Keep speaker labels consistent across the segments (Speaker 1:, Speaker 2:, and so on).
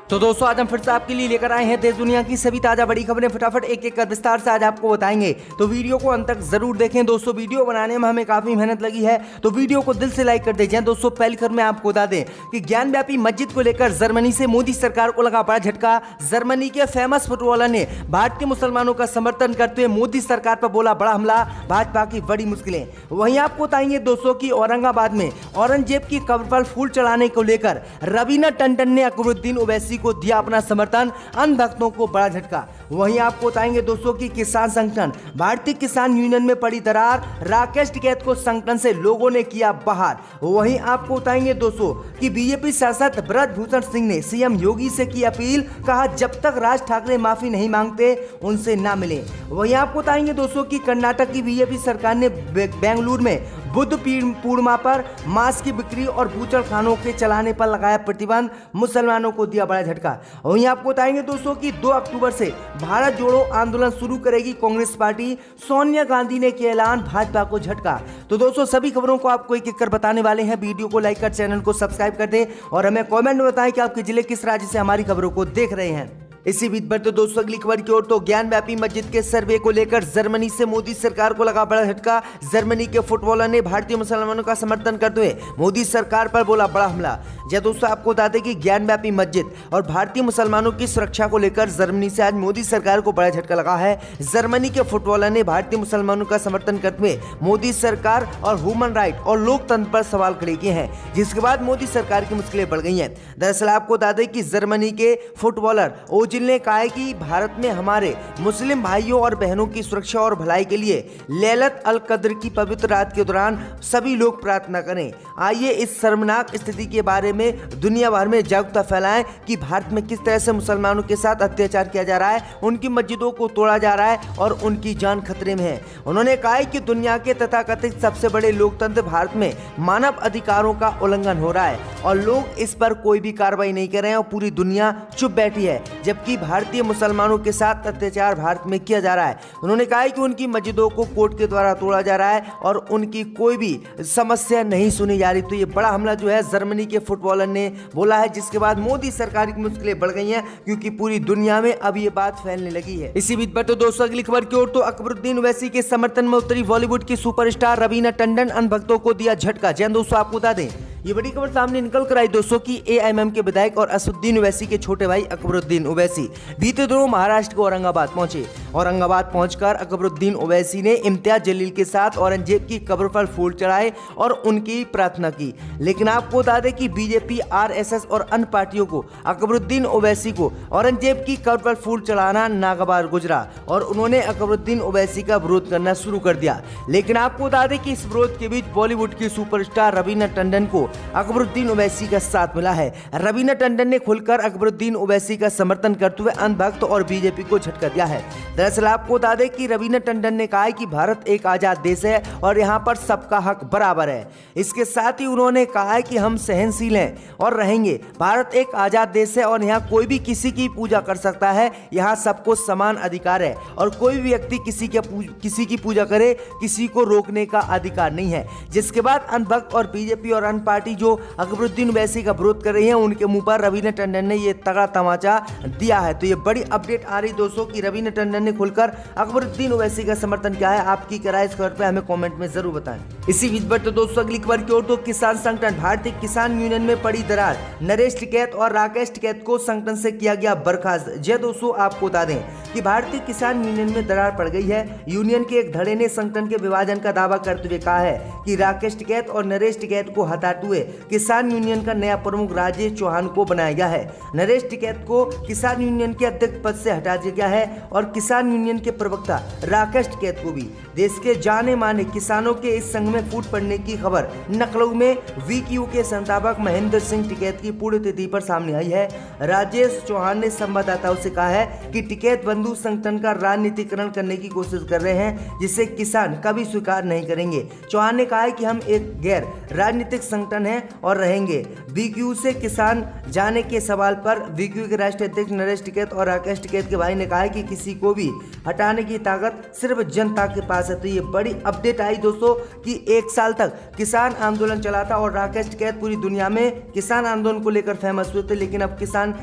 Speaker 1: तो दोस्तों आज हम फिर से आपके लिए लेकर आए हैं देश दुनिया की सभी ताजा बड़ी खबरें फटाफट एक एक कर विस्तार से आज आपको बताएंगे। तो वीडियो को अंत तक जरूर देखें। दोस्तों वीडियो बनाने में हमें काफी मेहनत लगी है, तो वीडियो को दिल से लाइक कर दीजिए। दोस्तों पहली खबर में आपको बता दें कि ज्ञानव्यापी मस्जिद को लेकर जर्मनी से मोदी सरकार को लगा बड़ा झटका। जर्मनी के फेमस फुटबॉलर ने भारतीय मुसलमानों का समर्थन करते हुए मोदी सरकार पर बोला बड़ा हमला, भाजपा की बड़ी मुश्किलें। वहीं आपको बताएंगे दोस्तों की औरंगाबाद में औरंगजेब की कब्र पर फूल चढ़ाने को लेकर रवीना टंडन ने अकबरुद्दीन ओवैसी को दिया अपना समर्थन, अन्य भक्तों को बड़ा झटका। वहीं आपको बताएंगे दोस्तों की किसान संगठन भारतीय किसान यूनियन में पड़ी दरार, राकेश टिकैत को संगठन से लोगों ने किया बाहर। वहीं आपको बताएंगे दोस्तों कि बीजेपी सांसद ब्रजभूषण सिंह ने सीएम योगी से की अपील, कहा जब तक राज ठाकरे माफी नहीं मांगते उनसे ना मिले। वहीं आपको बताएंगे दोस्तों की कर्नाटक की बीजेपी सरकार ने बेंगलुरु में बुद्ध पूर्णिमा पर मांस की बिक्री और बूचड़ खानों के चलाने पर लगाया प्रतिबंध, मुसलमानों को दिया बड़ा झटका। वहीं आपको बताएंगे दोस्तों कि 2 अक्टूबर से भारत जोड़ो आंदोलन शुरू करेगी कांग्रेस पार्टी, सोनिया गांधी ने किया ऐलान, भाजपा को झटका। तो दोस्तों सभी खबरों को आपको एक एक कर बताने वाले हैं। वीडियो को लाइक कर चैनल को सब्सक्राइब कर दें और हमें कमेंट में बताएं कि आपके जिले किस राज्य से हमारी खबरों को देख रहे हैं। इसी बीच बढ़ते दोस्तों अगली खबर की ओर। तो ज्ञानव्यापी मस्जिद के सर्वे को लेकर जर्मनी से मोदी सरकार को लगा बड़ा झटका। जर्मनी के फुटबॉलर ने भारतीय मुसलमानों का समर्थन करते हुए मोदी सरकार पर बोला बड़ा हमला। जब दोस्तों आपको बता दें कि ज्ञानव्यापी मस्जिद और भारतीय मुसलमानों की सुरक्षा को लेकर जर्मनी से आज मोदी सरकार को बड़ा झटका लगा है। जर्मनी के फुटबॉलर ने भारतीय मुसलमानों का समर्थन करते हुए मोदी सरकार और ह्यूमन राइट और लोकतंत्र पर सवाल खड़े किए हैं, जिसके बाद मोदी सरकार की मुश्किलें बढ़ गई हैं। दरअसल आपको बता दें कि जर्मनी के फुटबॉलर ने कहा है कि भारत में हमारे मुस्लिम भाइयों और बहनों की सुरक्षा और भलाई के लिए लैलत अल कद्र की पवित्र रात के दौरान सभी लोग प्रार्थना करें। आइए इस शर्मनाक स्थिति के बारे में दुनिया भर में जागरूकता फैलाएं कि भारत में किस तरह से मुसलमानों के साथ अत्याचार किया जा रहा है, उनकी मस्जिदों को तोड़ा जा रहा है और उनकी जान खतरे में है। उन्होंने कहा है कि दुनिया के तथाकथित सबसे बड़े लोकतंत्र भारत में मानव अधिकारों का उल्लंघन हो रहा है और लोग इस पर कोई भी कार्रवाई नहीं कर रहे हैं और पूरी दुनिया चुप बैठी है, जबकि भारतीय मुसलमानों के साथ अत्याचार भारत में किया जा रहा है। उन्होंने कहा है कि उनकी मस्जिदों को कोर्ट के द्वारा तोड़ा जा रहा है और उनकी कोई भी समस्या नहीं सुनी जा रही। तो ये बड़ा हमला जो है जर्मनी के फुटबॉलर ने बोला है, जिसके बाद मोदी सरकार की मुश्किलें बढ़ गई हैं क्योंकि पूरी दुनिया में अब ये बात फैलने लगी है। इसी बीच बढ़ते दोस्तों अगली खबर की ओर। तो अकबरुद्दीन ओवैसी के समर्थन में उतरी बॉलीवुड की सुपरस्टार रवीना टंडन, अन्य भक्तों को दिया झटका। जैन दोस्तों आपको बता दें ये बड़ी खबर सामने निकल कर आई दोस्तों की एआईएमआईएम के विधायक और असदुद्दीन ओवैसी के छोटे भाई अकबरुद्दीन ओवैसी बीते दिनों महाराष्ट्र के औरंगाबाद पहुंचे। औरंगाबाद पहुंचकर अकबरुद्दीन ओवैसी ने इम्तियाज जलील के साथ औरंगजेब की कब्र पर फूल चढ़ाए और उनकी प्रार्थना की। लेकिन आपको बता दें कि बीजेपी, आरएसएस और अन्य पार्टियों को अकबरुद्दीन ओवैसी को औरंगजेब की कब्र पर फूल चढ़ाना नागवार गुजरा और उन्होंने अकबरुद्दीन ओवैसी का विरोध करना शुरू कर दिया। लेकिन आपको बता दें कि इस विरोध के बीच बॉलीवुड की सुपरस्टार रवीना टंडन को अकबरुद्दीन ओवैसी का साथ मिला है। रवीना टंडन ने खुलकर अकबरुद्दीन ओवैसी का समर्थन करते हुए अन्य भक्त और बीजेपी को झटका दिया है। दरअसल आपको बता दें कि रवीना टंडन ने कहा है कि भारत एक आजाद देश है और यहाँ पर सबका हक बराबर है। इसके साथ ही उन्होंने कहा है कि हम सहनशील हैं और रहेंगे। भारत एक आजाद देश है और यहाँ कोई भी किसी की पूजा कर सकता है। यहाँ सबको समान अधिकार है और कोई भी व्यक्ति किसी की पूजा करे, किसी को रोकने का अधिकार नहीं है। जिसके बाद अन्य भक्त और बीजेपी और अन्य पार्टी जो अकबरुद्दीन ओवैसी का विरोध कर रही है, उनके मुंह पर रवीना टंडन ने ये तगड़ा तमाचा दिया है। तो ये बड़ी अपडेट आ रही दोस्तों कि रवीना टंडन ने खुलकर अकबरुद्दीन ओवैसी का समर्थन किया है। आपकी क्या राय इस खबर पे हमें कमेंट में जरूर बताएं। इसी बीच बढ़ते दोस्तों अगली खबर की ओर। तो किसान संगठन भारतीय किसान यूनियन में पड़ी दरार, नरेश टिकैत और राकेश टिकैत को संगठन से किया गया बर्खास्त। जय दोस्तों आपको बता दें कि भारतीय किसान यूनियन में दरार पड़ गई है। यूनियन के एक धड़े ने संगठन के विभाजन का दावा करते हुए कहा है कि राकेश टिकैत और नरेश टिकैत को हटाते हुए किसान यूनियन का नया प्रमुख राजेश चौहान को बनाया गया है। नरेश टिकैत को किसान यूनियन के अध्यक्ष पद से हटा दिया गया है और किसान यूनियन के प्रवक्ता राकेश टिकैत को भी। देश के जाने माने किसानों के इस संघ में फूट पड़ने की खबर लखनऊ में वीक्यू के संस्थापक महेंद्र सिंह टिकैत की पुण्यतिथि पर सामने आई है। राजेश चौहान ने संवाददाताओं से कहा है कि टिकैत बंधु संगठन का राजनीतिकरण करने की कोशिश कर रहे हैं, जिसे किसान कभी स्वीकार नहीं करेंगे। चौहान ने कहा है कि हम एक गैर राजनीतिक संगठन संगठन है और रहेंगे। बीक्यू से किसान जाने के सवाल पर बीक्यू के राष्ट्रीय अध्यक्ष नरेश टिकैत और राकेश टिकैत के भाई ने कहा है कि किसी को भी हटाने की ताकत सिर्फ जनता के पास है। तो ये बड़ी अपडेट आई दोस्तों कि 1 साल तक किसान आंदोलन चला था और राकेश टिकैत पूरी दुनिया में किसान आंदोलन को लेकर फेमस हुए थे, लेकिन अब किसान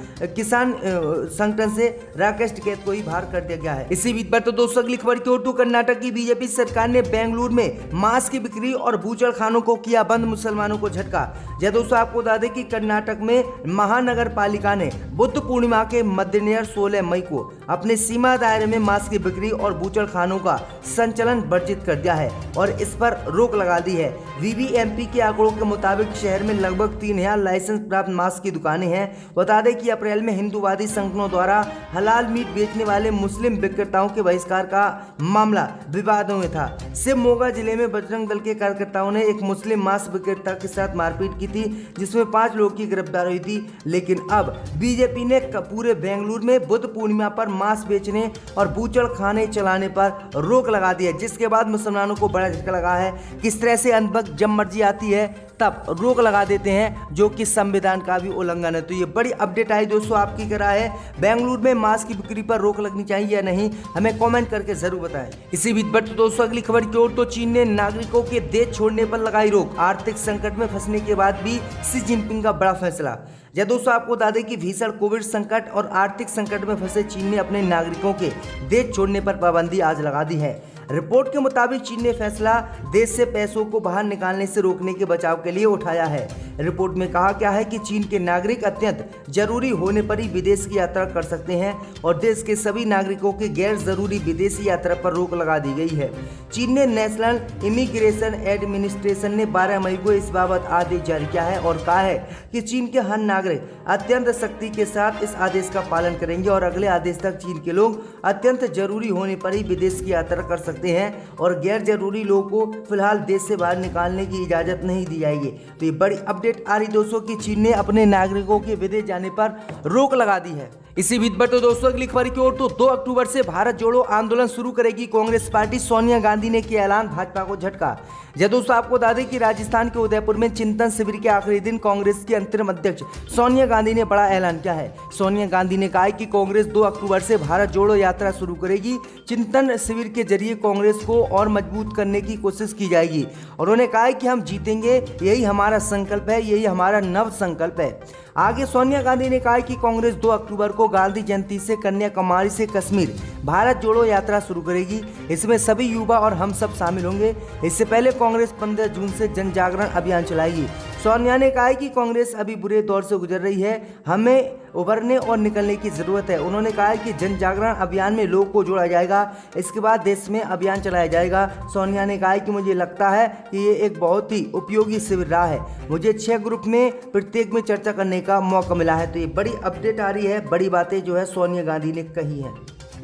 Speaker 1: संगठन से राकेश टिकैत को ही बाहर कर दिया गया है। इसी बीच पर तो दोस्तों अगली खबर की ओर तो कर्नाटक की बीजेपी सरकार ने बेंगलुरु में मांस की बिक्री और बूचड़ खानों को किया बंद, मुसलमानों को झटका। जय दोस्तों आपको बता दें कि कर्नाटक में महानगर पालिका ने बुद्ध पूर्णिमा के मद्देनजर 16 मई को अपने सीमा दायरे में मांस की बिक्री और बूचड़ खानों का संचालन वर्जित कर दिया है और इस पर रोक लगा दी है। वीवीएमपी के आंकड़ों के मुताबिक शहर में लगभग 3000 लाइसेंस प्राप्त मांस की दुकानें हैं। बता दें कि अप्रैल में हिंदूवादी संगठनों द्वारा हलाल मीट बेचने वाले मुस्लिम विक्रेताओं के बहिष्कार का मामला विवादों में था। शिवमोगा जिले में बजरंग दल के कार्यकर्ताओं ने एक मुस्लिम मांस विक्रेता के साथ मारपीट की थी, जिसमें 5 लोगों की गिरफ्तारी हुई थी। लेकिन अब बीजेपी ने पूरे बेंगलुरु में बुद्ध पूर्णिमा पर मांस बेचने और बूचड़ खाने चलाने पर रोक लगा दी है, जिसके बाद मुसलमानों को बड़ा झटका लगा है। किस तरह से अंधभक्त जब मर्जी आती है तब रोक लगा देते हैं, जो कि संविधान का भी उल्लंघन है। तो ये बड़ी अपडेट आई दोस्तों, आपकी क्या राय है? बेंगलुरु में मांस की बिक्री पर रोक लगनी चाहिए या नहीं, हमें कमेंट करके जरूर बताएं। इसी बीच पर तो दोस्तों अगली खबर की ओर तो चीन ने नागरिकों के देश छोड़ने पर लगाई रोक। आर्थिक संकट में फंसने के बाद भी शी जिनपिंग का बड़ा फैसला। या दोस्तों आपको बता दें कि भीषण कोविड संकट और आर्थिक संकट में फंसे चीन ने अपने नागरिकों के देश छोड़ने पर पाबंदी आज लगा दी है। रिपोर्ट के मुताबिक चीन ने फैसला देश से पैसों को बाहर निकालने से रोकने के बचाव के लिए उठाया है। रिपोर्ट में कहा गया है कि चीन के नागरिक अत्यंत जरूरी होने पर ही विदेश की यात्रा कर सकते हैं और देश के सभी नागरिकों के गैर जरूरी विदेशी यात्रा पर रोक लगा दी गई है। चीन ने नेशनल इमिग्रेशन एडमिनिस्ट्रेशन ने 12 मई को इस बाबत आदेश जारी किया है और कहा है कि चीन के हर नागरिक अत्यंत सख्ती के साथ इस आदेश का पालन करेंगे और अगले आदेश तक चीन के लोग अत्यंत जरूरी होने पर ही विदेश की यात्रा कर सकते हैं और गैर जरूरी लोगों को फिलहाल देश से बाहर निकालने की इजाजत नहीं दी जाएगी। तो ये बड़ी अपडेट आ रही दोस्तों कि चीन ने अपने नागरिकों के विदेश जाने पर रोक लगा दी है। इसी बीच पर तो दोस्तों अगली खबर की ओर तो 2 अक्टूबर से भारत जोड़ो आंदोलन शुरू करेगी कांग्रेस पार्टी। सोनिया गांधी ने किया ऐलान, भाजपा को झटका। जय दोस्तों आपको बता दें कि राजस्थान के उदयपुर में चिंतन शिविर के आखिरी दिन कांग्रेस की अंतरिम अध्यक्ष सोनिया गांधी ने बड़ा ऐलान किया है। सोनिया गांधी ने कहा कि कांग्रेस 2 अक्टूबर से भारत जोड़ो यात्रा शुरू करेगी। चिंतन शिविर के जरिए कांग्रेस को और मजबूत करने की कोशिश की जाएगी। उन्होंने कहा कि हम जीतेंगे, यही हमारा संकल्प है, यही हमारा नव संकल्प है। आगे सोनिया गांधी ने कहा कि कांग्रेस 2 अक्टूबर को गांधी जयंती से कन्याकुमारी से कश्मीर भारत जोड़ो यात्रा शुरू करेगी। इसमें सभी युवा और हम सब शामिल होंगे। इससे पहले कांग्रेस 15 जून से जन जागरण अभियान चलाएगी। सोनिया ने कहा कि कांग्रेस अभी बुरे दौर से गुजर रही है, हमें उभरने और निकलने की जरूरत है। उन्होंने कहा कि जन जागरण अभियान में लोगों को जोड़ा जाएगा, इसके बाद देश में अभियान चलाया जाएगा। सोनिया ने कहा कि मुझे लगता है कि ये एक बहुत ही उपयोगी शिविर रहा है। मुझे 6 ग्रुप में प्रत्येक में चर्चा करने का मौका मिला है। तो ये बड़ी अपडेट आ रही है, बड़ी बातें जो है सोनिया गांधी ने कही है।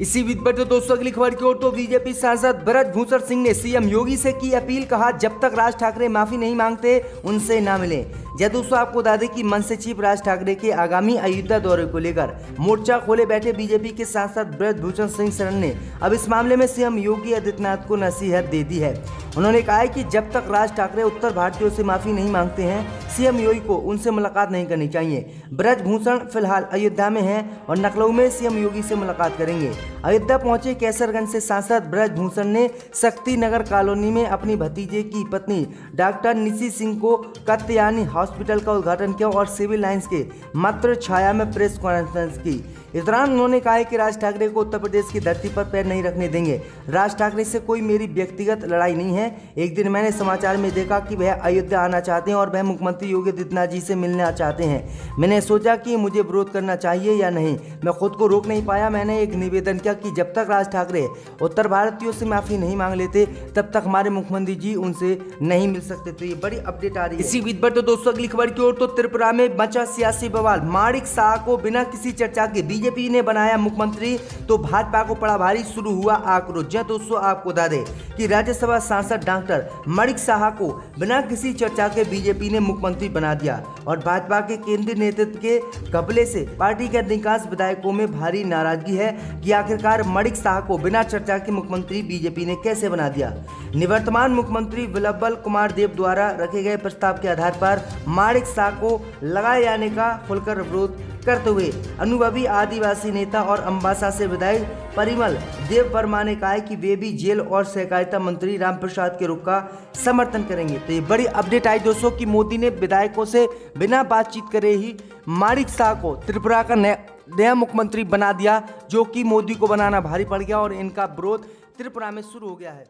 Speaker 1: इसी बीच पर तो दोस्तों अगली खबर की ओर तो बीजेपी सांसद ब्रजभूषण सिंह ने सीएम योगी से की अपील, कहा जब तक राज ठाकरे माफी नहीं मांगते उनसे ना मिले। जय दोस्तों आपको बता दें कि मनसे चीफ राज ठाकरे के आगामी अयोध्या दौरे को लेकर मोर्चा खोले बैठे बीजेपी के सांसद ब्रजभूषण सिंह शरण ने अब इस मामले में सीएम योगी आदित्यनाथ को नसीहत दे दी है। उन्होंने कहा है कि जब तक राज ठाकरे उत्तर भारतीयों से माफी नहीं मांगते हैं, सीएम योगी को उनसे मुलाकात नहीं करनी चाहिए। ब्रजभूषण फिलहाल अयोध्या में हैं और लखनऊ में सीएम योगी से मुलाकात करेंगे। अयोध्या पहुंचे कैसरगंज से सांसद ब्रजभूषण ने शक्ति नगर कॉलोनी में अपनी भतीजे की पत्नी डॉक्टर निशी सिंह को कात्यायनी हॉस्पिटल का उद्घाटन किया और सिविल लाइंस के मातृ छाया में प्रेस कॉन्फ्रेंस की। इस दौरान उन्होंने कहा है कि राज ठाकरे को उत्तर प्रदेश की धरती पर पैर नहीं रखने देंगे। राज ठाकरे से कोई मेरी व्यक्तिगत लड़ाई नहीं है। एक दिन मैंने समाचार में देखा कि वह अयोध्या आना चाहते हैं और वह मुख्यमंत्री योगी आदित्यनाथ जी से मिलना चाहते हैं। मैंने सोचा कि मुझे विरोध करना चाहिए या नहीं, मैं खुद को रोक नहीं पाया। मैंने एक निवेदन किया कि जब तक राज ठाकरे उत्तर भारतीयों से माफी नहीं मांग लेते तब तक हमारे मुख्यमंत्री जी उनसे नहीं मिल सकते। तो ये बड़ी अपडेट आ रही है। इसी बीच पर तो दोस्तों अगली खबर की ओर तो त्रिपुरा में मचा सियासी बवाल। माणिक शाह को बिना किसी चर्चा के बीजेपी ने बनाया मुख्यमंत्री तो भाजपा को पड़ा भारी, शुरू हुआ आक्रोश। जी दोस्तों, आपको बता दें कि राज्यसभा सांसद डॉक्टर माणिक साहा को बिना किसी चर्चा के बीजेपी ने मुख्यमंत्री बना दिया और भाजपा के केंद्रीय नेतृत्व के कबले से पार्टी के अधिकांश विधायकों में भारी नाराजगी है कि आखिरकार माणिक साहा को बिना चर्चा के मुख्यमंत्री बीजेपी ने कैसे बना दिया। निवर्तमान मुख्यमंत्री विप्लव कुमार देव द्वारा रखे गए प्रस्ताव के आधार पर माणिक साहा को लगाए जाने का खुलकर विरोध करते हुए अनुभवी आदिवासी नेता और अम्बासा से विधायक परिमल देव वर्मा ने कहा है कि वे भी जेल और सहकारिता मंत्री रामप्रसाद के रुख का समर्थन करेंगे। तो ये बड़ी अपडेट आई दोस्तों कि मोदी ने विधायकों से बिना बातचीत करे ही माणिक साहा को त्रिपुरा का नया मुख्यमंत्री बना दिया, जो कि मोदी को बनाना भारी पड़ गया और इनका विरोध त्रिपुरा में शुरू हो गया है।